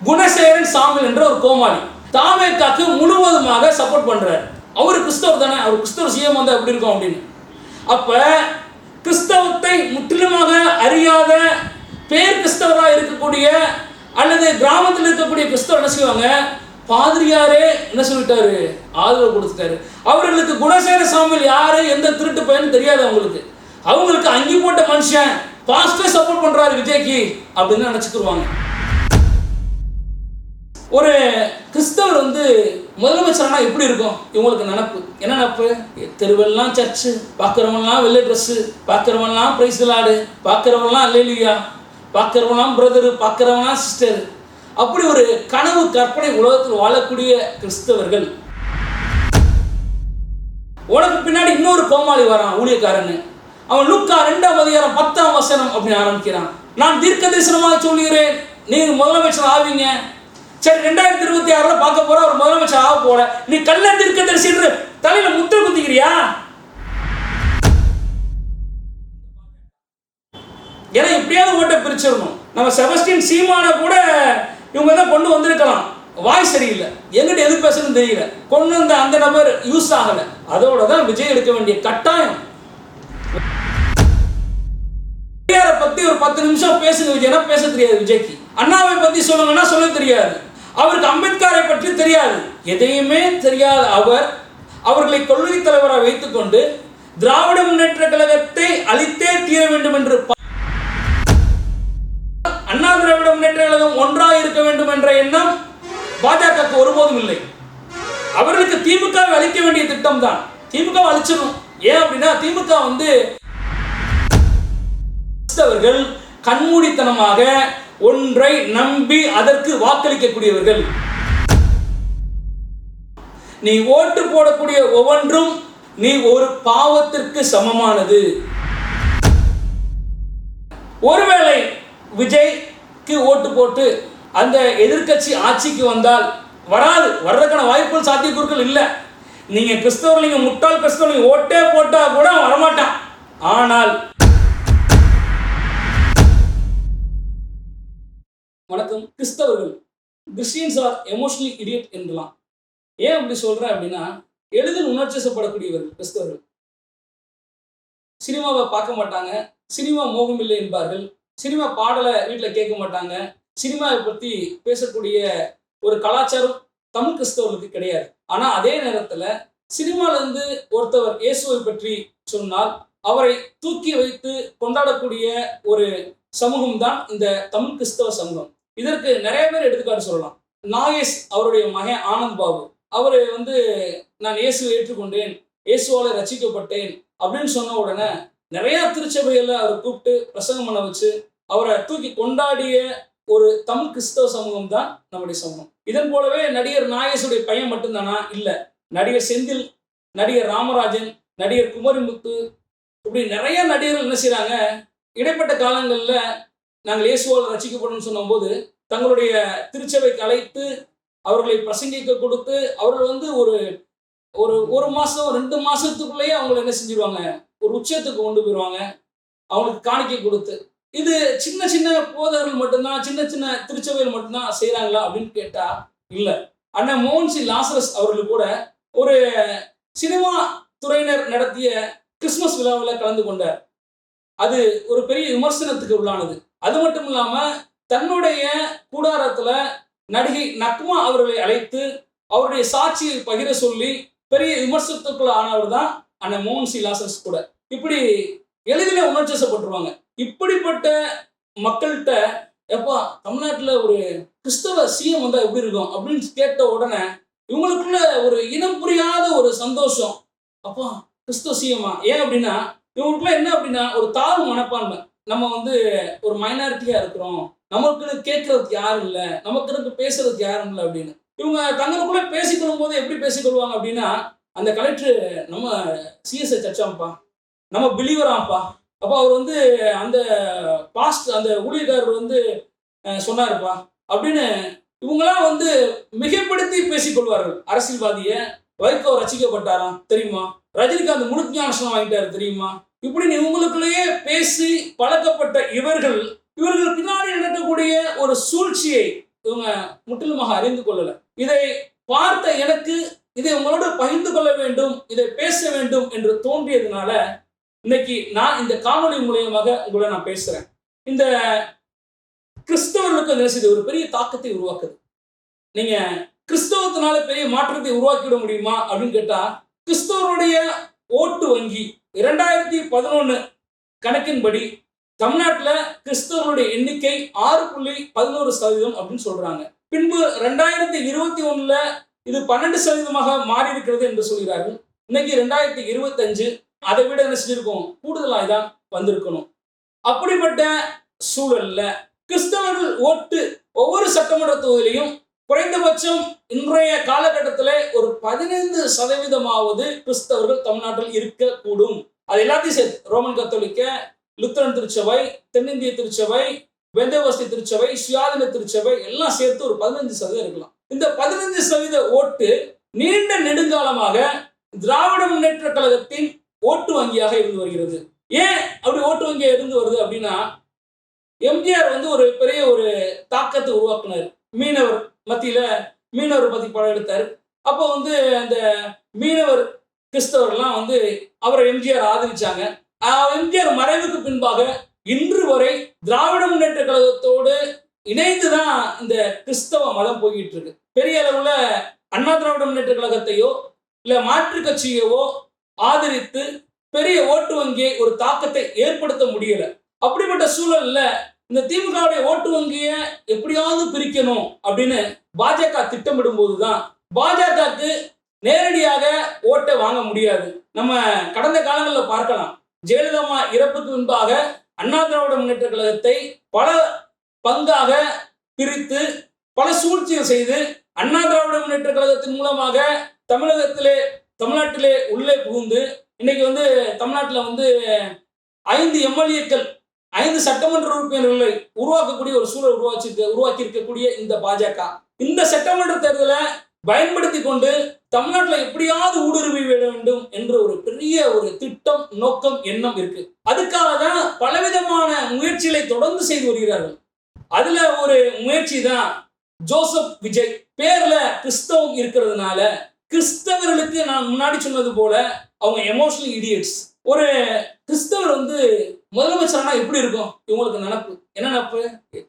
Gunasekaran Samuel என்ற ஒரு கோமாளி தாவேக்காக்கு முழுவதுமாக சப்போர்ட் பண்றாரு. அவர் கிறிஸ்தவர் தானே, அவர் கிறிஸ்தவ சிஎம் வந்தா எப்படி இருக்கும் அப்படின்னு. அப்ப கிறிஸ்தவத்தை முற்றிலுமாக அறியாத பேர் கிறிஸ்தவராக இருக்கக்கூடிய அல்லது கிராமத்தில் இருக்கக்கூடிய கிறிஸ்தவர் என்ன செய்வாங்க, பாதிரியாரே என்ன சொல்லிட்டாரு, ஆதரவு கொடுத்துட்டாரு. அவர்களுக்கு குணசேகர சாமுவேல் யாரு, எந்த திருட்டு பையன்னு தெரியாது. அவங்களுக்கு அங்கி போட்ட மனுஷன் பாஸ்டர் சப்போர்ட் பண்றாரு விஜய்க்கு அப்படின்னு நினைச்சுக்குருவாங்க. ஒரு கிறிஸ்தவர் முதலமைச்சர்னா எப்படி இருக்கும் இவங்களுக்கு நினப்பு? என்ன நினப்பு? தெருவெல்லாம் சர்ச்சு, பார்க்குறவங்கலாம் வெள்ளை ட்ரெஸ்ஸு, பார்க்குறவங்கலாம் பிரைஸ் லார்டு, பார்க்குறவங்கலாம் அல்லேலூயா, பார்க்குறவங்களாம் பிரதரு, பார்க்குறவங்களாம் சிஸ்டர். அப்படி ஒரு கனவு கற்பனை உலகத்தில் வாழக்கூடிய கிறிஸ்தவர்கள். உனக்கு பின்னாடி இன்னொரு கோமாளி வரான், ஊழியக்காரன்னு. அவன் லூக்கா 2:10 அப்படின்னு ஆரம்பிக்கிறான். நான் தீர்க்க தரிசனமாக சொல்லுகிறேன், நீங்க முதலமைச்சர் ஆவீங்க. சரி, 2026 பார்க்க போற, ஒரு முதலமைச்சர் ஆக போற, நீ கள்ள தீர்க்க தரிசின்ற தலையில முத்திரை குத்திக்கிறியா? ஏன்னா எப்படியாவது ஓட்ட பிரிச்சிடணும். நம்ம செபஸ்டியன் சீமான கூட இவங்க தான் கொண்டு வந்திருக்கலாம், வாய் சரியில்லை, எங்கிட்ட எது பேசணும்னு தெரியல, கொண்டு வந்த அந்த நபர் யூஸ் ஆகல. அதோட தான் விஜய் எடுக்க வேண்டிய கட்டாயம். பத்தி ஒரு 10 நிமிஷம் பேசுங்க விஜய்னா பேச தெரியாது விஜய்க்கு. அண்ணாவை பத்தி சொல்லுங்கன்னா சொல்ல தெரியாது. அவருக்கு அம்பேத்கரை பற்றி தெரியாது. எதையுமே தெரியாத அவர்களை கொள்கை தலைவராக வைத்துக் கொண்டு திராவிட முன்னேற்ற கழகத்தை அழித்தே தீர வேண்டும் என்று, அண்ணா திராவிட முன்னேற்ற கழகம் ஒன்றாக இருக்க வேண்டும் என்ற எண்ணம் பாஜகவுக்கு ஒருபோதும் இல்லை. அவர்களுக்கு திமுகவை அழிக்க வேண்டிய திட்டம் தான். திமுக அழிச்சிடும். ஏன் அப்படின்னா திமுக கிறிஸ்தவர்கள் கண்மூடித்தனமாக ஒன்றை நம்பி அதற்கு வாக்களிக்கக்கூடியவர்கள். நீ ஓட்டு போடக்கூடிய ஒவ்வொன்றும் நீ ஒரு பாவத்திற்கு சமமானது. ஒருவேளை விஜய்க்கு ஓட்டு போட்டு அந்த எதிர்க்கட்சி ஆட்சிக்கு வந்தால், வர்றதுக்கான வாய்ப்புகள் சாத்தியக்கூறுகள் இல்லை. நீங்க கிறிஸ்தவர்கள், நீங்க முட்டாள் கிறிஸ்தவர்கள் ஓட்டே போட்டா கூட வரமாட்டான். ஆனால் வணக்கம், கிறிஸ்டியன்ஸ் ஆர் எமோஷனலி இடியட் என்றலாம். ஏன் அப்படி சொல்றேன் அப்படின்னா, எளிதில் உணர்ச்சிசப்படக்கூடியவர்கள் கிறிஸ்தவர்கள். சினிமாவை பார்க்க மாட்டாங்க, சினிமா மோகம் இல்லை என்பார்கள், சினிமா பாடலை வீட்டில் கேட்க மாட்டாங்க, சினிமாவை பற்றி பேசக்கூடிய ஒரு கலாச்சாரம் தமிழ் கிறிஸ்தவர்களுக்கு கிடையாது. ஆனால் அதே நேரத்தில் சினிமாவிலிருந்து ஒருத்தவர் இயேசுவை பற்றி சொன்னால் அவரை தூக்கி வைத்து கொண்டாடக்கூடிய ஒரு சமூகம் தான் இந்த தமிழ் கிறிஸ்தவ சமூகம். இதற்கு நிறைய பேர் எடுத்துக்காட்டு சொல்லலாம். நாகேஷ் அவருடைய மகன் ஆனந்த் பாபு, அவர் நான் இயேசுவை ஏற்றுக்கொண்டேன், இயேசுவால ரட்சிக்கப்பட்டேன் அப்படின்னு சொன்ன உடனே நிறைய திருச்சபைகளில் அவரை கூப்பிட்டு பிரசங்கம் பண்ண வச்சு அவரை தூக்கி கொண்டாடிய ஒரு தமிழ் கிறிஸ்தவ சமூகம் தான் நம்முடைய சமூகம். இதன் போலவே நடிகர் நாகேஷுடைய பையன் மட்டும்தானா? இல்லை, நடிகர் செந்தில், நடிகர் ராமராஜன், நடிகர் குமரிமுத்து, இப்படி நிறைய நடிகர்கள் என்ன செய்கிறாங்க, இடைப்பட்ட காலங்களில் நாங்கள் இயேசுவால் ரட்சிக்கப்படணும்னு சொன்னபோது தங்களுடைய திருச்சபைக்கு அழைத்து அவர்களை பிரசங்கிக்க கொடுத்து அவர்கள் ஒரு மாதம் 2 மாதத்துக்குள்ளேயே அவங்களை என்ன செஞ்சிருவாங்க, ஒரு உச்சத்துக்கு கொண்டு போயிடுவாங்க, அவங்களுக்கு காணிக்கை கொடுத்து. இது சின்ன சின்ன போதகர்கள் மட்டும்தான், சின்ன சின்ன திருச்சபைகள் மட்டும்தான் செய்கிறாங்களா அப்படின்னு கேட்டால் இல்லை. அண்ணன் மோகன் சி லாசரஸ் அவர்கள் கூட ஒரு சினிமா துறையினர் நடத்திய கிறிஸ்துமஸ் விழாவில் கலந்து கொண்டார். அது ஒரு பெரிய விமர்சனத்துக்கு உள்ளானது. அது மட்டும் இல்லாமல் தன்னுடைய கூடாரத்தில் நடிகை நக்மா அவர்களை அழைத்து அவருடைய சாட்சியை பகிர சொல்லி பெரிய விமர்சனத்துக்குள்ள ஆனவர் தான் அண்ணன் மோகன் சி லாசரஸ் கூட. இப்படி எளிதில் உணர்ச்சிசப்பட்டுருவாங்க. இப்படிப்பட்ட மக்கள்கிட்ட எப்பா தமிழ்நாட்டில் ஒரு கிறிஸ்தவ சிஎம் வந்தால் எப்படி இருக்கும் அப்படின்னு கேட்ட உடனே இவங்களுக்குள்ள ஒரு இனம் புரியாத ஒரு சந்தோஷம். அப்பா கிறிஸ்தவ சிஎம்மா? ஏன் அப்படின்னா இவங்களுக்குள்ள என்ன அப்படின்னா ஒரு தாழ்வு மனப்பான்மை. நம்ம ஒரு மைனாரிட்டியா இருக்கிறோம், நமக்குன்னு கேட்கறதுக்கு யாரும் இல்லை, நமக்குன்னு பேசுறதுக்கு யாரும் இல்லை அப்படின்னு இவங்க தங்களுக்குள்ள பேசிக்கொள்ளும் போது எப்படி பேசிக்கொள்வாங்க அப்படின்னா, அந்த கலெக்டர் நம்ம சிஎஸ்ஐ சர்ச்சாம்ப்பா, நம்ம பிலீவராம்ப்பா, அப்போ அவர் அந்த பாஸ்ட் அந்த ஊழியக்காரர் சொன்னாருப்பா அப்படின்னு இவங்களாம் மிகைப்படுத்தி பேசிக்கொள்வார்கள். அரசியல்வாதியை வைகோ ரசிக்கப்பட்டாராம் தெரியுமா, ரஜினிகாந்த் முழு ஞானஸ்தானம் வாங்கிட்டாரு தெரியுமா, இப்படின்னு இவங்களுக்குள்ளேயே பேசி பழக்கப்பட்ட இவர்கள் பின்னாடி நடக்கக்கூடிய ஒரு சூழ்ச்சியை இவங்க முற்றிலுமாக அறிந்து கொள்ளல. இதை பார்த்த எனக்கு இதை உங்களோடு பகிர்ந்து கொள்ள வேண்டும், இதை பேச வேண்டும் என்று தோன்றியதுனால இன்னைக்கு நான் இந்த காணொலி மூலியமாக உங்களை நான் பேசுறேன். இந்த கிறிஸ்தவர்களுக்கு என்ன செய்யுது, ஒரு பெரிய தாக்கத்தை உருவாக்குது. நீங்க கிறிஸ்தவத்தினால பெரிய மாற்றத்தை உருவாக்கிவிட முடியுமா அப்படின்னு கேட்டா, கிறிஸ்தவருடைய ஓட்டு வங்கி 2011 கணக்கின்படி தமிழ்நாட்டில் கிறிஸ்தவர்களுடைய எண்ணிக்கை 6.11% அப்படின்னு சொல்றாங்க. பின்பு 2021 இது 12% மாறி இருக்கிறது என்று சொல்கிறார்கள். இன்னைக்கு 2025 அதை விட என்ன செஞ்சிருக்கோம், கூடுதலாக தான் வந்திருக்கணும். அப்படிப்பட்ட சூழல்ல கிறிஸ்தவர்கள் ஓட்டு ஒவ்வொரு சட்டமன்ற தொகுதியிலையும் குறைந்தபட்சம் இன்றைய காலகட்டத்தில் ஒரு 15% கிறிஸ்தவர்கள் தமிழ்நாட்டில் இருக்கக்கூடும். அது எல்லாத்தையும் சேர்த்து ரோமன் கத்தோலிக்க, லுத்தரன் திருச்சபை, தென்னிந்திய திருச்சபை, பெந்தேகோஸ்தே திருச்சபை, சுயாதீன திருச்சபை எல்லாம் சேர்த்து ஒரு 15% இருக்கலாம். இந்த 15% ஓட்டு நீண்ட நெடுங்காலமாக திராவிட முன்னேற்ற கழகத்தின் ஓட்டு வங்கியாக இருந்து வருகிறது. ஏன் அப்படி ஓட்டு வங்கியாக இருந்து வருது அப்படின்னா, எம்ஜிஆர் ஒரு பெரிய ஒரு தாக்கத்தை உருவாக்குனார். மீனவர் மத்தியில மீனவர் பத்தி படம் எடுத்தார். அப்போ அந்த மீனவர் கிறிஸ்தவர்லாம் அவரை எம்ஜிஆர் ஆதரிச்சாங்க. எம்ஜிஆர் மறைவுக்கு பின்பாக இன்று வரை திராவிட முன்னேற்ற கழகத்தோடு இணைந்துதான் இந்த கிறிஸ்தவ மதம் போய்கிட்டு இருக்கு. பெரிய அளவுல அண்ணா திராவிட முன்னேற்ற கழகத்தையோ இல்ல மாற்று கட்சியவோ ஆதரித்து பெரிய ஓட்டு வங்கியை ஒரு தாக்கத்தை ஏற்படுத்த முடியல. அப்படிப்பட்ட சூழல்ல இந்த திமுகவுடைய ஓட்டு வங்கியை எப்படியாவது பிரிக்கணும் அப்படின்னு பாஜக திட்டமிடும் போதுதான் பாஜகவுக்கு நேரடியாக ஓட்டை வாங்க முடியாது. நம்ம கடந்த காலங்களில் பார்க்கலாம். ஜெயலலிதா இறப்புக்கு முன்பாக அண்ணா திராவிட முன்னேற்ற கழகத்தை பல பங்காக பிரித்து பல சூழ்ச்சிகள் செய்து அண்ணா திராவிட முன்னேற்ற கழகத்தின் மூலமாக தமிழ்நாட்டிலே உள்ளே புகுந்து இன்னைக்கு தமிழ்நாட்டில் 5 எம்எல்ஏக்கள் 5 சட்டமன்ற உறுப்பினர்களை உருவாக்கக்கூடிய ஒரு சூழல் உருவாக்கி இருக்கக்கூடிய இந்த பாஜக இந்த சட்டமன்ற தேர்தலை பயன்படுத்தி கொண்டு தமிழ்நாட்டில் எப்படியாவது ஊடுருவி விட வேண்டும் என்ற ஒரு பெரிய ஒரு திட்டம், நோக்கம், எண்ணம் இருக்கு. அதுக்காக தான் பலவிதமான முயற்சிகளை தொடர்ந்து செய்து வருகிறார்கள். அதுல ஒரு முயற்சி தான் ஜோசப் விஜய். பேர்ல கிறிஸ்தவம் இருக்கிறதுனால கிறிஸ்தவர்களுக்கு நான் முன்னாடி சொன்னது போல அவங்க எமோஷனல் இடியட்ஸ். ஒரு கிறிஸ்தவர் முதலமைச்சரானா எப்படி இருக்கும் இவங்களுக்கு நினப்பு? என்ன நினப்பு?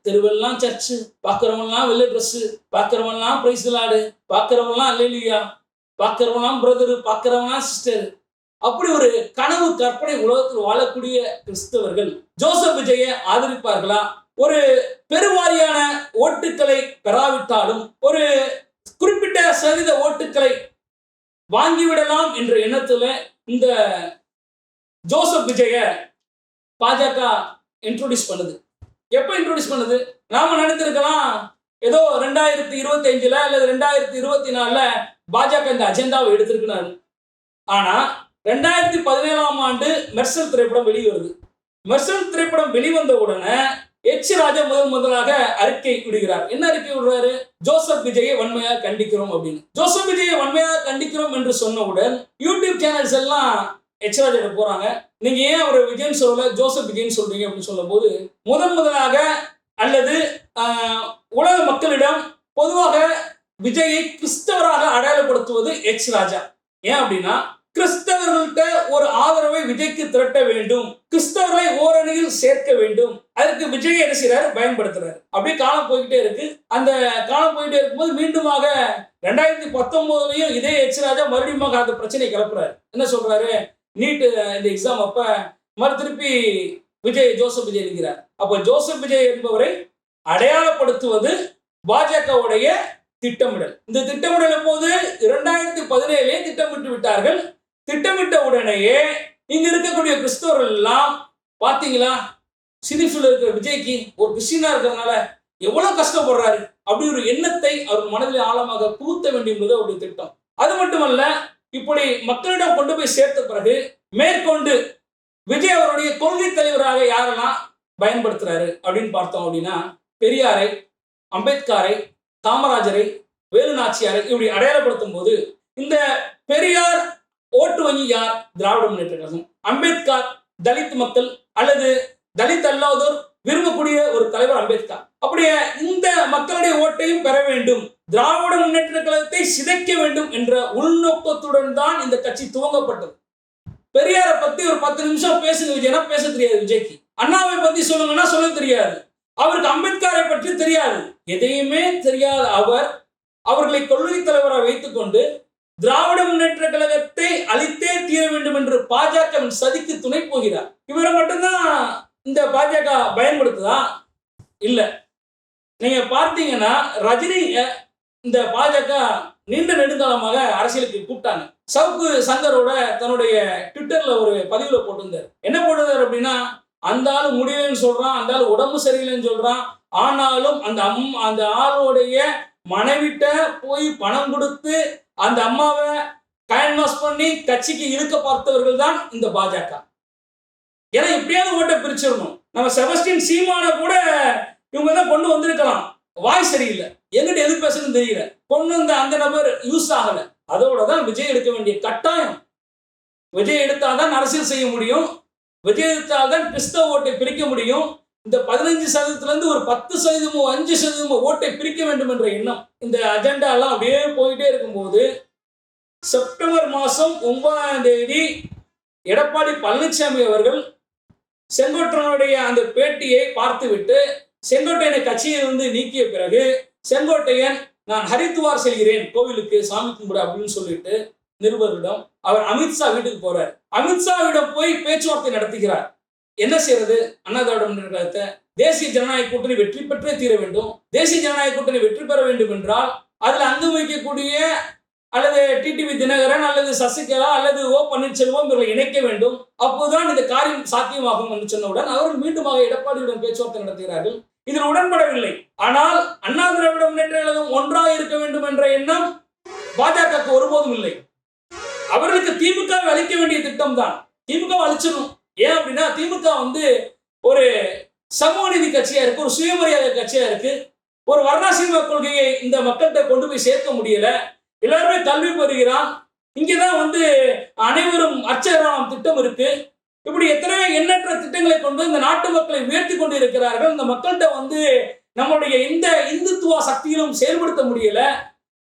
தெருவெல்லாம் சர்ச்சு, பார்க்குறவங்கலாம் வெள்ளை ட்ரெஸ்ஸு, பார்க்குறவங்கலாம் பிரைஸ் லார்டு, பார்க்குறவங்கலாம் அல்லேலூயா, பார்க்குறவங்கலாம் பிரதரு, பார்க்குறவங்கலாம் சிஸ்டர். அப்படி ஒரு கனவு கற்பனை உலகத்தில் வாழக்கூடிய கிறிஸ்தவர்கள் ஜோசப் விஜயை ஆதரிப்பார்களா? ஒரு பெருவாரியான ஓட்டுக்களை பெறாவிட்டாலும் ஒரு குறிப்பிட்ட சதவீத ஓட்டுக்களை வாங்கிவிடலாம் என்ற எண்ணத்துல இந்த ஜோசப் விஜய பாஜக இன்ட்ரோடியூஸ் பண்ணுது. எப்ப இன்ட்ரோடியூஸ் பண்ணுது? நாம நினைத்திருக்கலாம் ஏதோ 2025 அல்லது 2024 பாஜக இந்த அஜெண்டாவை எடுத்திருக்கிறாரு. ஆனா 2017 ஆண்டு மெர்சல் திரைப்படம் வெளிவருது. மெர்சல் திரைப்படம் வெளிவந்த உடனே ராஜா முதலாக அறிக்கை விடுகிறார். என்ன அறிக்கை விடுறாரு? ஜோசப் விஜயை வன்மையாக கண்டிக்கிறோம் அப்படின்னு. ஜோசப் விஜயை வன்மையாக கண்டிக்கிறோம் என்று சொன்னவுடன் யூடியூப் சேனல்ஸ் எல்லாம் ராஜா போறாங்க. நீங்க ஏன் அவர் விஜயன் சொல்லல, ஜோசப் விஜயன் சொல்றீங்க அப்படின்னு சொல்லும் போது முதலாக அல்லது உலக மக்களிடம் பொதுவாக விஜயை கிறிஸ்தவராக அடையாளப்படுத்துவது ராஜா. ஏன் அப்படின்னா, கிறிஸ்தவர்கள்ட்ட ஒரு ஆதரவை விஜய்க்கு திரட்ட வேண்டும், கிறிஸ்தவர்களை ஓரணியில் சேர்க்க வேண்டும். அதற்கு விஜய் என்ன செய்யறாரு? பயன்படுத்துறாரு. அப்படியே காலம் போய்கிட்டே இருக்கு. அந்த காலம் போயிட்டே இருக்கும்போது மீண்டுமாக 2019 இதே ராஜா மறுபடியும் அந்த பிரச்சனையை கிளப்புறாரு. என்ன சொல்றாரு? நீட் இந்த எக்ஸாம் அப்ப திருப்பி ஜோசப் விஜய் இருக்கிறார். அப்ப ஜோசப் விஜய் என்பவரை அடையாளப்படுத்துவது பாஜகவுடைய திட்டமிடல். இந்த திட்டமிடல் போது 2017 திட்டமிட்டு விட்டார்கள். திட்டமிட்ட உடனேயே இங்க இருக்கக்கூடிய கிறிஸ்தவர்கள் எல்லாம் பாத்தீங்களா, சினிஃபில் இருக்கிற விஜய்க்கு ஒரு கிறிஸ்டினா இருக்கிறதுனால எவ்வளவு கஷ்டப்படுறாரு அப்படி ஒரு எண்ணத்தை அவர் மனதில் ஆழமாக புகுத்த வேண்டும் என்பது அவருடைய திட்டம். அது மட்டுமல்ல, இப்படி மக்களிடம் கொண்டு போய் சேர்த்த பிறகு மேற்கொண்டு விஜய் அவருடைய கொள்கை தலைவராக யாரெல்லாம் பயன்படுத்துறாரு அப்படின்னு பார்த்தோம் அப்படின்னா, பெரியாரை, அம்பேத்கரை, காமராஜரை, வேலு நாச்சியாரை இப்படி அடையாளப்படுத்தும் போது இந்த பெரியார் ஓட்டு வங்கி யார்? திராவிட முன்னேற்ற கழகம். அம்பேத்கர் தலித் மக்கள் அல்லது தலித் அல்லாதோர் விரும்பக்கூடிய ஒரு தலைவர் அம்பேத்கர். அப்படியே இந்த மக்களுடைய ஓட்டையும் பெற வேண்டும், திராவிட முன்னேற்ற கழகத்தை சிதைக்க வேண்டும் என்ற உள்நோக்கத்துடன் தான் இந்த கட்சி துவங்கப்பட்டது. பெரியாரை பத்தி ஒரு 10 நிமிஷம் பேசுங்க விஜய்னா பேச தெரியாது விஜய்க்கு. அண்ணாவை பத்தி சொல்லுங்கன்னா சொல்ல தெரியாது. அவருக்கு அம்பேத்கரை பற்றி தெரியாது. எதையுமே தெரியாத அவர்களை கொள்கை தலைவராக வைத்துக் கொண்டு திராவிட முன்னேற்ற கழகத்தை அழித்தே தீர வேண்டும் என்று பாஜக சதிக்கு துணை போகிறார். இவரை மட்டும்தான் இந்த பாஜக பயன்படுத்துதா? இல்ல. நீங்க பார்த்தீங்கன்னா ரஜினி இந்த பாஜக நீண்ட நெடுங்காலமாக அரசியலுக்கு கூப்பிட்டாங்க. சவுக்கு சங்கரோட தன்னுடைய ட்விட்டர்ல ஒரு பதிவுல போட்டிருந்தார். என்ன போட்டிருந்தார் அப்படின்னா, அந்த ஆளு முடியலன்னு சொல்றான், அந்த ஆளு உடம்பு சரியில்லைன்னு சொல்றான், ஆனாலும் அந்த ஆளுடைய மனைவிட்ட போய் பணம் கொடுத்து அந்த அம்மாவை கேன்வாஸ் பண்ணி கட்சிக்கு இழுக்க பார்த்தவர்கள் தான் இந்த பாஜக. ஏன்னா இப்படியாவது ஓட்டை பிரிச்சிடணும். நம்ம செபஸ்டியன் சீமான கூட இவங்க தான் கொண்டு வந்திருக்கலாம், வாய் சரியில்லை, எங்கிட்ட எது பேசணும்னு தெரியல, கொண்டு வந்த அந்த நபர் யூஸ் ஆகல. அதோட தான் விஜய் எடுக்க வேண்டிய கட்டாயம். விஜய் எடுத்தால்தான் அரசியல் செய்ய முடியும், விஜய் எடுத்தால்தான் கிறிஸ்தவ ஓட்டை பிரிக்க முடியும். இந்த 15% ஒரு 10%, 5% ஓட்டை பிரிக்க வேண்டும் என்ற எண்ணம், இந்த அஜெண்டா எல்லாம் அப்படியே போயிட்டே இருக்கும்போது செப்டம்பர் மாதம் 9ஆம் தேதி எடப்பாடி பழனிசாமி அவர்கள் செங்கோட்டையனுடைய அந்த பேட்டியை பார்த்துவிட்டு செங்கோட்டையனை கட்சியிலிருந்து நீக்கிய பிறகு செங்கோட்டையன் நான் ஹரித்துவார் செல்கிறேன் கோவிலுக்கு சாமி கும்பிட அப்படின்னு சொல்லிட்டு நிருபர்களிடம் அவர் அமித்ஷா வீட்டுக்கு போறார். அமித்ஷாவிடம் போய் பேச்சுவார்த்தை நடத்துகிறார். என்ன செய்யறது? அண்ணா திராவிட முன்னேற்ற கழகத்தை தேசிய ஜனநாயக கூட்டணி வெற்றி பெற்றே தீர வேண்டும். தேசிய ஜனநாயக கூட்டணி வெற்றி பெற வேண்டும் என்றால் அதில் அங்கு வைக்கக்கூடிய அல்லது டிடிவி தினகரன் அல்லது சசிகலா அல்லது ஓ பன்னீர்செல்வம் இவர்களை இணைக்க வேண்டும். அப்போதுதான் இந்த காரியம் சாத்தியமாகும் என்று சொன்னவுடன் அவர்கள் மீண்டுமாக எடப்பாடியுடன் பேச்சுவார்த்தை நடத்துகிறார்கள். இதில் உடன்படவில்லை. ஆனால் அண்ணா திராவிட முன்னேற்ற கழகம் ஒன்றாக இருக்க வேண்டும் என்ற எண்ணம் பாஜக ஒருபோதும் இல்லை. அவர்களுக்கு திமுக அளிக்க வேண்டிய திட்டம் தான். திமுக அழிச்சிடணும். ஏன் அப்படின்னா திமுக ஒரு சமூக நீதி கட்சியா இருக்கு, ஒரு சுயமரியாதை கட்சியா இருக்கு. ஒரு வர்ணாசிரம கொள்கையை இந்த மக்கள்கிட்ட கொண்டு போய் சேர்க்க முடியல. எல்லாருமே கல்வி பெறுகிறான். இங்கேதான் அனைவரும் அர்ச்சகராம் திட்டம் இருக்கு. இப்படி எத்தனையோ எண்ணற்ற திட்டங்களை கொண்டு இந்த நாட்டு மக்களை உயர்த்தி கொண்டு இருக்கிறார்கள். இந்த மக்கள்கிட்ட நம்மளுடைய இந்த இந்துத்துவ சக்தியிலும் செயல்படுத்த முடியல.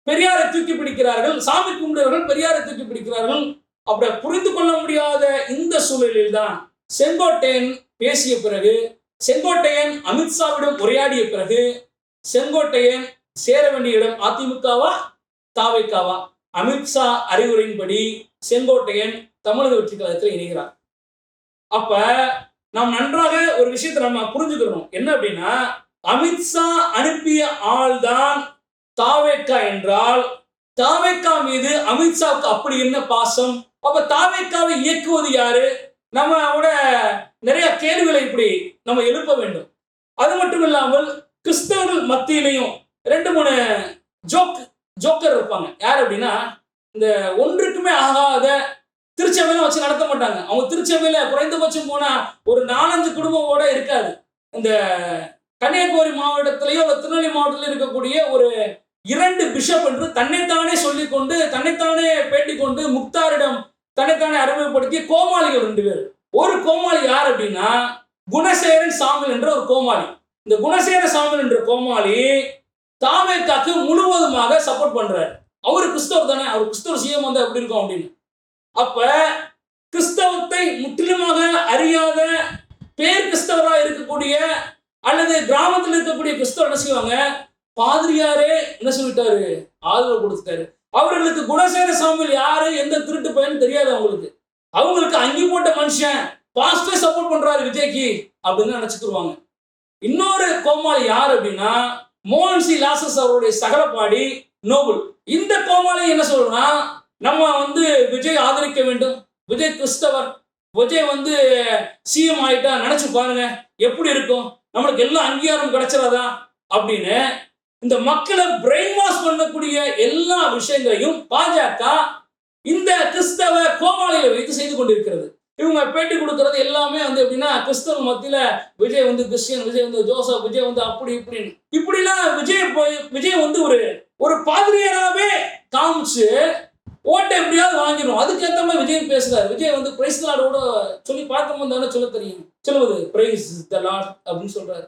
பெரியாரை தூக்கி பிடிக்கிறார்கள், சாமி கும்பிடுவர்கள் பெரியாரை தூக்கி பிடிக்கிறார்கள். அப்படி புரிந்து கொள்ள முடியாத இந்த சூழலில் தான் செங்கோட்டையன் பேசிய பிறகு, செங்கோட்டையன் அமித்ஷாவிடம் உரையாடிய பிறகு, செங்கோட்டையன் சேர வேண்டிய இடம் அதிமுகவா தாவேக்காவா? அமித்ஷா அறிவுரையின்படி செங்கோட்டையன் தமிழக வெற்றி கழகத்தில் இணைகிறார். அப்ப நாம் நன்றாக ஒரு விஷயத்தை நம்ம புரிஞ்சுக்கணும். என்ன அப்படின்னா, அமித்ஷா அனுப்பிய ஆள் தான் தாவேக்கா என்றால் தாவேக்கா மீது அமித்ஷாவுக்கு அப்படி என்ன பாசம்? அப்ப தாவேக்காவை இயக்குவது யாரு? நம்ம நிறைய கேள்விகளை இப்படி நம்ம எழுப்ப வேண்டும். அது மட்டும் இல்லாமல் கிறிஸ்தவர்கள் மத்தியிலையும் 2-3 ஜோக்கர் இருப்பாங்க. யார் அப்படின்னா, இந்த ஒன்றுக்குமே ஆகாத திருச்சபையில வச்சு நடத்த மாட்டாங்க. அவங்க திருச்சபையில குறைந்தபட்சம் போனா ஒரு 4-5 குடும்பமோட இருக்காது. இந்த கன்னியாகுமரி மாவட்டத்திலேயோ திருநெல்வேலி மாவட்டத்தில் இருக்கக்கூடிய ஒரு 2 பிஷப் என்று தன்னைத்தானே சொல்லிக்கொண்டு தன்னைத்தானே பேட்டி கொண்டு முக்தாரிடம் தன்னைத்தானே அறிமுகப்படுத்திய கோமாளிகள் 2 பேர். ஒரு கோமாளி யார் அப்படின்னா குணசேகரன் சாமியல் என்ற ஒரு கோமாளி. இந்த குணசேகர சாமியல் என்ற கோமாளி தாவேக்காக்கு முழுவதுமாக சப்போர்ட் பண்றாரு. அவரு கிறிஸ்தவர் தானே, அவர் கிறிஸ்தவர் சிஎம் வந்தா எப்படி இருக்கும் அப்படின்னு. அப்ப கிறிஸ்தவத்தை முற்றிலுமாக அறியாத பேர் கிறிஸ்தவராக இருக்கக்கூடிய அல்லது கிராமத்தில் இருக்கக்கூடிய கிறிஸ்தவர் என்ன செய்வாங்க, பாதிரியாரே என்ன சொல்லிட்டாரு, ஆதரவு கொடுத்துட்டாரு. அவர்களுக்கு குணசேகர சாமியல் யாரு, எந்த திருட்டு பையன் தெரியாது. அவங்களுக்கு அங்கி போட்ட மனுஷன் பாஸ்டே சப்போர்ட் பண்றாரு விஜய்க்கு அப்படின்னு நினைச்சுக்குருவாங்க. இன்னொரு கோமாளி யார் அப்படின்னா மோகன் சி லாசஸ் அவருடைய சகலப்பாடி நோபல். இந்த கோமாளி என்ன சொல்றான், நம்ம விஜய் ஆதரிக்க வேண்டும், விஜய் கிறிஸ்தவர், விஜய் சிஎம் ஆயிட்டா நினைச்சு பாருங்க எப்படி இருக்கும், நம்மளுக்கு எல்லாம் அங்கீகாரம் கிடைச்சிடாதா அப்படின்னு இந்த மக்களை பிரெயின் வாஷ் பண்ணக்கூடிய எல்லா விஷயங்களையும் பாஜக இந்த கிறிஸ்தவ கோமாளிகளை வைத்து செய்து கொண்டிருக்கிறது. இவங்க பேட்டி கொடுக்கறது எல்லாமே எப்படின்னா கிறிஸ்தவ மத்தியில விஜய் கிறிஸ்டியன், விஜய் ஜோசப், விஜய் அப்படி இப்படிலாம் விஜய் ஒரு பாதிரியாராவே காமிச்சு ஓட்டை எப்படியாவது வாங்கிடும். அதுக்கேற்ற மாதிரி விஜய் பேசுறாரு. விஜய் பிரைஸ் தி லார்டோட சொல்லி பார்க்கும்போது தானே சொல்ல தெரியும், சொல்லுவது பிரைஸ் தி லார்ட் அப்படின்னு சொல்றாரு.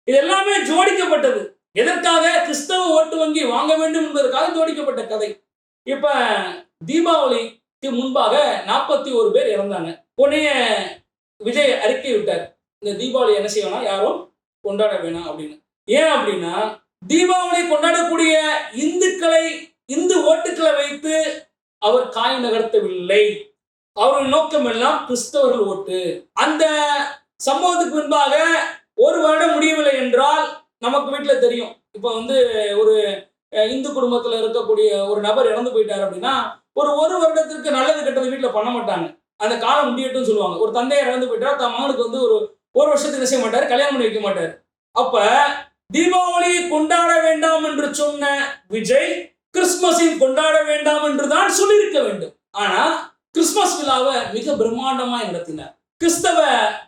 இது எல்லாமே ஜோடிக்கப்பட்டது. எதற்காக? கிறிஸ்தவ ஓட்டு வங்கி வாங்க வேண்டும் என்பதற்காக ஜோடிக்கப்பட்ட கதை. இப்ப தீபாவளிக்கு முன்பாக 41 பேர் இறந்தாங்க. உடனே விஜய் அறிக்கை விட்டார், இந்த தீபாவளி என்ன செய்யணும், யாரும் கொண்டாட வேணாம் அப்படின்னு. ஏன் அப்படின்னா, தீபாவளி கொண்டாடக்கூடிய இந்துக்களை, இந்து ஓட்டுக்களை வைத்து அவர் காய் நகர்த்தவில்லை. அவர்கள் நோக்கம் எல்லாம் கிறிஸ்தவர்கள் ஓட்டு. அந்த சம்பவத்துக்கு முன்பாக ஒரு வருடம் முடியவில்லை என்றால் நமக்கு வீட்டில் தெரியும். இப்போ ஒரு இந்து குடும்பத்தில் இருக்கக்கூடிய ஒரு நபர் இறந்து போயிட்டார் அப்படின்னா ஒரு வருடத்திற்கு நல்லது கெட்டது வீட்டில் பண்ண மாட்டாங்க. அந்த காலம் முடியட்டும் சொல்லுவாங்க. ஒரு தந்தையார் இறந்து போயிட்டார், தன் மகனுக்கு ஒரு வருஷத்துக்கு என்ன செய்ய மாட்டார், கல்யாணம் பண்ணி வைக்க மாட்டார். அப்ப தீபாவளி கொண்டாட வேண்டாம் என்று சொன்ன விஜய் கிறிஸ்துமஸையும் கொண்டாட வேண்டாம் என்று தான் சொல்லியிருக்க வேண்டும். ஆனா கிறிஸ்துமஸ் விழாவை மிக பிரம்மாண்டமாக நடத்தினார். கிறிஸ்தவ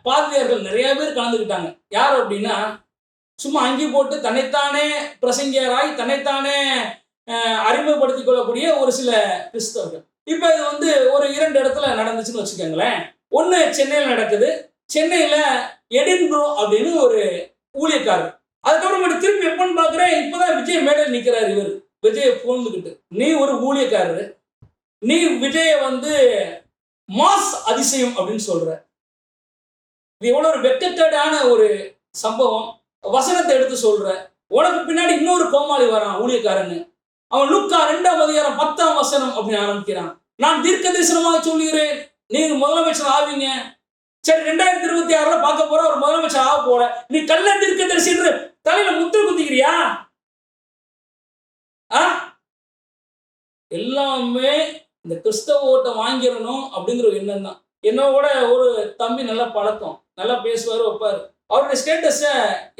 பாதிரியார்கள் நிறைய பேர் கலந்துக்கிட்டாங்க. யார் அப்படின்னா, சும்மா அங்கி போட்டு தன்னைத்தானே பிரசங்கியராய் தன்னைத்தானே அறிமுகப்படுத்திக் கொள்ளக்கூடிய ஒரு சில கிறிஸ்தவர்கள். இப்ப இது ஒரு 2 இடத்துல நடந்துச்சுன்னு வச்சுக்கோங்களேன். ஒன்று சென்னையில் நடக்குது. சென்னையில எடின்ப்ரோ அப்படின்னு ஒரு ஊழியக்காரர். அதுக்கப்புறம் திருப்பி எப்பன்னு பார்க்குறேன், இப்பதான் விஜய் மேடையில் நிற்கிறார். இவர் விஜயை புகழ்ந்துக்கிட்டு, நீ ஒரு ஊழியக்காரர், நீ விஜய மாஸ் அதிசயம் அப்படின்னு சொல்ற. இது எவ்வளவு ஒரு வெட்கக்கேடான ஒரு சம்பவம். வசனத்தை எடுத்து சொல்ற. உனக்கு பின்னாடி இன்னொரு கோமாளி வரான் ஊழியக்காரன்னு. அவன் லூக்கா 2ஆம் அதிகாரம் 10ஆம் வசனம் அப்படின்னு ஆரம்பிக்கிறான். நான் தீர்க்க தரிசனமாக சொல்லுகிறேன், நீங்க முதலமைச்சர் ஆவீங்க. சரி, 2026 பார்க்க போற ஒரு முதலமைச்சர் ஆக போற, நீ கள்ள தீர்க்க தரிசி என்று தலையில முத்திரை குத்திக்கிறியா? எல்லாமே இந்த கிறிஸ்தவ ஓட்டை வாங்கிடணும் அப்படிங்கிற ஒரு எண்ணம் தான். என்னோட ஒரு தம்பி நல்லா பழக்கம், நல்லா பேசுவார், வைப்பார். அவருடைய ஸ்டேட்டஸை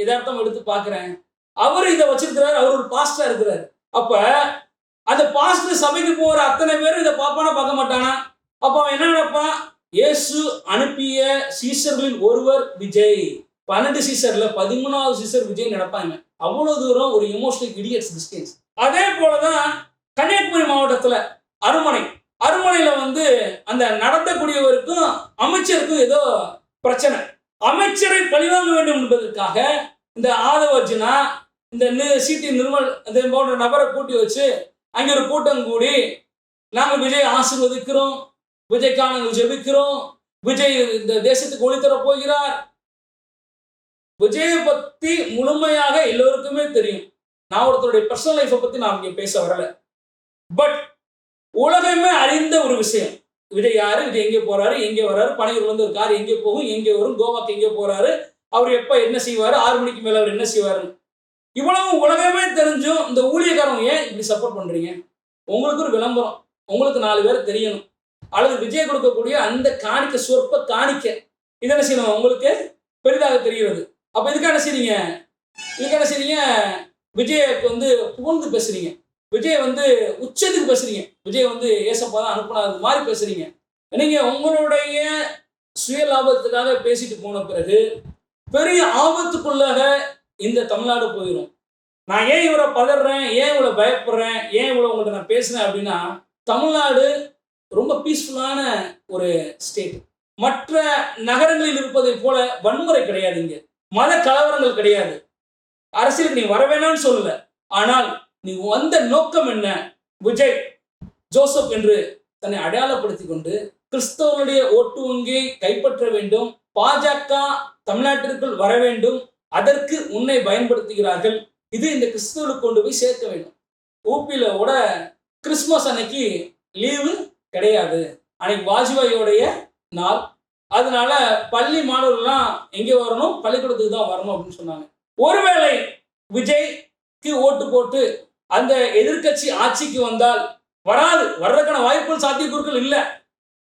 எதார்த்தம் எடுத்து பார்க்குறேன். அவர் இதை வச்சிருக்கிறாரு. அவர் ஒரு பாஸ்டரா இருக்கிறார். அப்ப அந்த பாஸ்டர் சபைக்கு போகிற அத்தனை பேரும் இதை பார்ப்பானா பார்க்க மாட்டானா? அப்ப அவன் என்ன நினைப்பான், இயேசு அனுப்பிய சீசர்களில் ஒருவர் விஜய், 12 சீசர்ல 13வது சீசர் விஜய் நடப்பாங்க. அவ்வளவு தூரம் ஒரு எமோஷனல் இடியட்ஸ் டிஸ்டன்ஸ். அதே போலதான் கன்னியாகுமரி மாவட்டத்துல அருமனையில அந்த நடத்தக்கூடியவருக்கும் அமைச்சருக்கும் ஏதோ பிரச்சனை. அமைச்சரை பழிவாங்க வேண்டும் என்பதற்காக இந்த ஆதவர்ஜனா, இந்த சிடி நிர்மல் போன்ற நபரை கூட்டி வச்சு அங்கே ஒரு கூட்டம் கூடி, நாங்கள் விஜய் ஆசீர்வதிக்கிறோம், விஜய்க்கான ஜெபிக்கிறோம், விஜய் இந்த தேசத்துக்கு ஒளித்தர போகிறார். விஜயை பத்தி முழுமையாக எல்லோருக்குமே தெரியும். நான் ஒருத்தருடைய பர்சனல் லைஃபை பத்தி நான் இங்கே பேச வரல. பட் உலகமே அறிந்த ஒரு விஷயம், விஜய் யாரு, விஜய் எங்கே போறாரு, எங்கே வர்றாரு, பனையூர்ல ஒரு கார் எங்கே போகும், எங்கே வரும், கோவாக்கு எங்கே போறாரு, அவர் எப்ப என்ன செய்வாரு, 6 மணிக்கு மேல அவர் என்ன செய்வாரு, இவ்வளவு உலகமே தெரிஞ்சும் இந்த ஊழியக்காரங்க ஏன் இப்படி சப்போர்ட் பண்றீங்க? உங்களுக்கு ஒரு விளம்பரம், உங்களுக்கு 4 பேர் தெரியணும், அல்லது விஜய் கொடுக்கக்கூடிய அந்த காணிக்க, சொற்ப காணிக்க, இது என்ன செய்யணும், உங்களுக்கு பெரிதாக தெரிகிறது. அப்ப இதுக்கான செய்றீங்க, விஜய்க்கு புகழ்ந்து பேசுறீங்க, விஜய் உச்சத்துக்கு பேசுறீங்க, விஜய் ஏசப்பா தான் அனுப்புனாது மாதிரி பேசுறீங்க. நீங்க உங்களுடைய சுய லாபத்துக்காக பேசிட்டு போன பிறகு பெரிய ஆபத்துக்குள்ளாக இந்த தமிழ்நாடு போயிடும். நான் ஏன் இவரை பதறேன், ஏன் இவ்வளவு பயப்படுறேன், ஏன் இவ்வளவு உங்கள்கிட்ட நான் பேசுறேன் அப்படின்னா, தமிழ்நாடு ரொம்ப பீஸ்ஃபுல்லான ஒரு ஸ்டேட். மற்ற நகரங்களில் இருப்பதை போல வன்முறை கிடையாது, இங்க மத கலவரங்கள் கிடையாது. அரசியலுக்கு நீ வர வேணாம்னு சொல்லல, ஆனால் நீ வந்த நோக்கம் என்ன? விஜய் ஜோசப் என்று தன்னை அடையாளப்படுத்திக் கொண்டு கிறிஸ்தவனுடைய ஓட்டு வங்கியை கைப்பற்ற வேண்டும், பாஜக தமிழ்நாட்டிற்குள் வர வேண்டும், அதற்கு உன்னை பயன்படுத்துகிறார்கள். இது இந்த கிறிஸ்தவர்களுக்கு கொண்டு போய் சேர்க்க வேண்டும். ஊபியில கூட கிறிஸ்துமஸ் அன்னைக்கு லீவு கிடையாது, அன்னைக்கு வாஜ்பாயோடைய நாள். அதனால பள்ளி மாணவர்கள்லாம் எங்கே வரணும், பள்ளிக்கூடத்துக்கு தான் வரணும் அப்படின்னு சொன்னாங்க. ஒருவேளை விஜய்க்கு ஓட்டு போட்டு அந்த எதிர்கட்சி ஆட்சிக்கு வந்தால், வர்றதுக்கான வாய்ப்புகள், சாத்தியக்கூறுகள் இல்லை.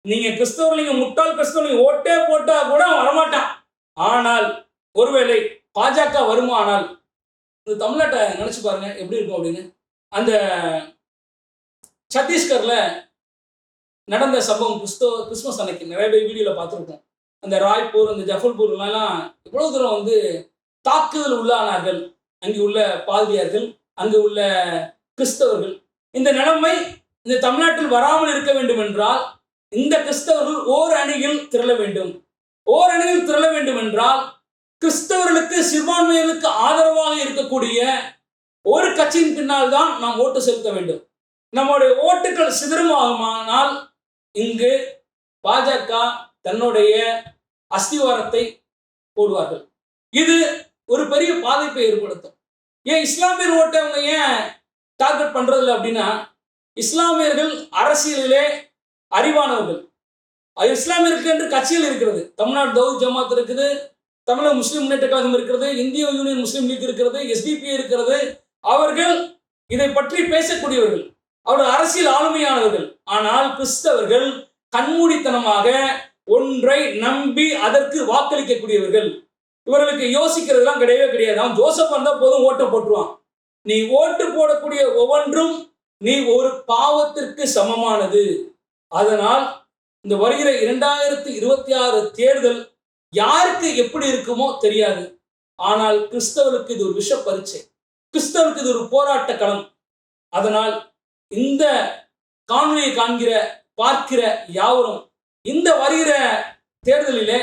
நீங்க கிறிஸ்தவர்கள், நீங்க முட்டாள் கிறிஸ்தவர்கள் ஓட்டே போட்டா கூட வரமாட்டான். ஆனால் ஒருவேளை பாஜக வருமானால், இந்த தமிழ்நாட்டை நினைச்சு பாருங்க எப்படி இருக்கும் அப்படின்னு. அந்த சத்தீஸ்கர்ல நடந்த சம்பவம் கிறிஸ்துமஸ் அன்னைக்கு நிறைய பேர் வீடியோல பார்த்துருக்கோம். அந்த ராய்ப்பூர், அந்த ஜஃபல்பூர்லாம் இவ்வளவு தூரம் தாக்குதல் உள்ளானார்கள். அங்கு உள்ள பாதிரியார்கள், அங்கு உள்ள கிறிஸ்தவர்கள். இந்த நிலைமை இந்த தமிழ்நாட்டில் வராமல் இருக்க வேண்டும் என்றால், இந்த கிறிஸ்தவர்கள் ஓர் அணியில் திரள வேண்டும். ஓர் அணியில் திரள வேண்டும் என்றால், கிறிஸ்தவர்களுக்கு, சிறுபான்மையினருக்கு ஆதரவாக இருக்கக்கூடிய ஒரு கட்சியின் பின்னால் தான் நாம் ஓட்டு செலுத்த வேண்டும். நம்முடைய ஓட்டுகள் சிதறுமானால் இங்கு பாஜக தன்னுடைய அஸ்திவாரத்தை போடுவார்கள். இது ஒரு பெரிய பாதிப்பை ஏற்படுத்தும். ஏன் இஸ்லாமியர் ஓட்டை அவங்க ஏன் டார்கெட் பண்றதில்லை அப்படின்னா, இஸ்லாமியர்கள் அரசியலிலே அறிவானவர்கள். இஸ்லாமியருக்கு என்று கட்சிகள் இருக்கிறது. தமிழ்நாடு தௌஹீத் ஜமாத் இருக்குது, தமிழக முஸ்லிம் முன்னேற்ற கழகம் இருக்கிறது, இந்திய யூனியன் முஸ்லீம் லீக் இருக்கிறது, SDP இருக்கிறது. அவர்கள் இதை பற்றி பேசக்கூடியவர்கள், அவர்கள் அரசியல் ஆளுமையானவர்கள். ஆனால் கிறிஸ்தவர்கள் கண்மூடித்தனமாக ஒன்றை நம்பி அதற்கு வாக்களிக்கக்கூடியவர்கள். இவர்களுக்கு யோசிக்கிறதுலாம் கிடையவே கிடையாது. அவன் ஜோசப் வந்தா போதும் ஓட்டை போட்டுருவான். நீ ஓட்டு போடக்கூடிய ஒவ்வொன்றும் நீ ஒரு பாவத்திற்கு சமமானது. அதனால் இந்த வருகிற 2026 தேர்தல் யாருக்கு எப்படி இருக்குமோ தெரியாது. ஆனால் கிறிஸ்தவர்களுக்கு இது ஒரு விஷ பரீட்சை, கிறிஸ்தவருக்கு இது ஒரு போராட்ட களம். அதனால் இந்த காணொலியை காண்கிற பார்க்கிற யாவரும் இந்த வருகிற தேர்தலிலே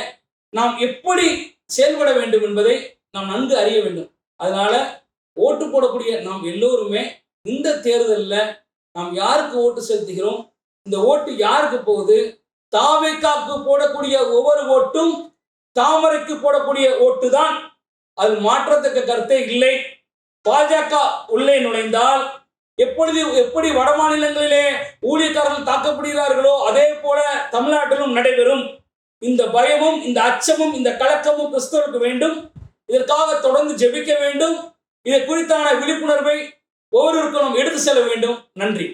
நாம் எப்படி செயல்பட வேண்டும் என்பதை நாம் நன்கு அறிய வேண்டும். அதனால ஓட்டு போடக்கூடிய நாம் எல்லோருமே இந்த தேர்தலில் நாம் யாருக்கு ஓட்டு செலுத்துகிறோம், இந்த ஓட்டு யாருக்கு போகுது, தாவேக்காக்கு போடக்கூடிய ஒவ்வொரு ஓட்டும் தாமரைக்கு போடக்கூடிய ஓட்டு தான். அது மாற்றத்தக்க கருத்தே இல்லை. பாஜக உள்ளே நுழைந்தால் எப்படி வட மாநிலங்களிலே ஊழியக்காரர்கள் தாக்கப்படுகிறார்களோ அதே போல தமிழ்நாட்டிலும் நடைபெறும். இந்த பயமும் இந்த அச்சமும் இந்த கலக்கமும் கிறிஸ்தவருக்கு வேண்டும். இதற்காக தொடர்ந்து ஜெபிக்க வேண்டும். இதை குறித்தான விழிப்புணர்வை ஒவ்வொருவருக்கும் நாம் எடுத்து செல்ல வேண்டும். நன்றி.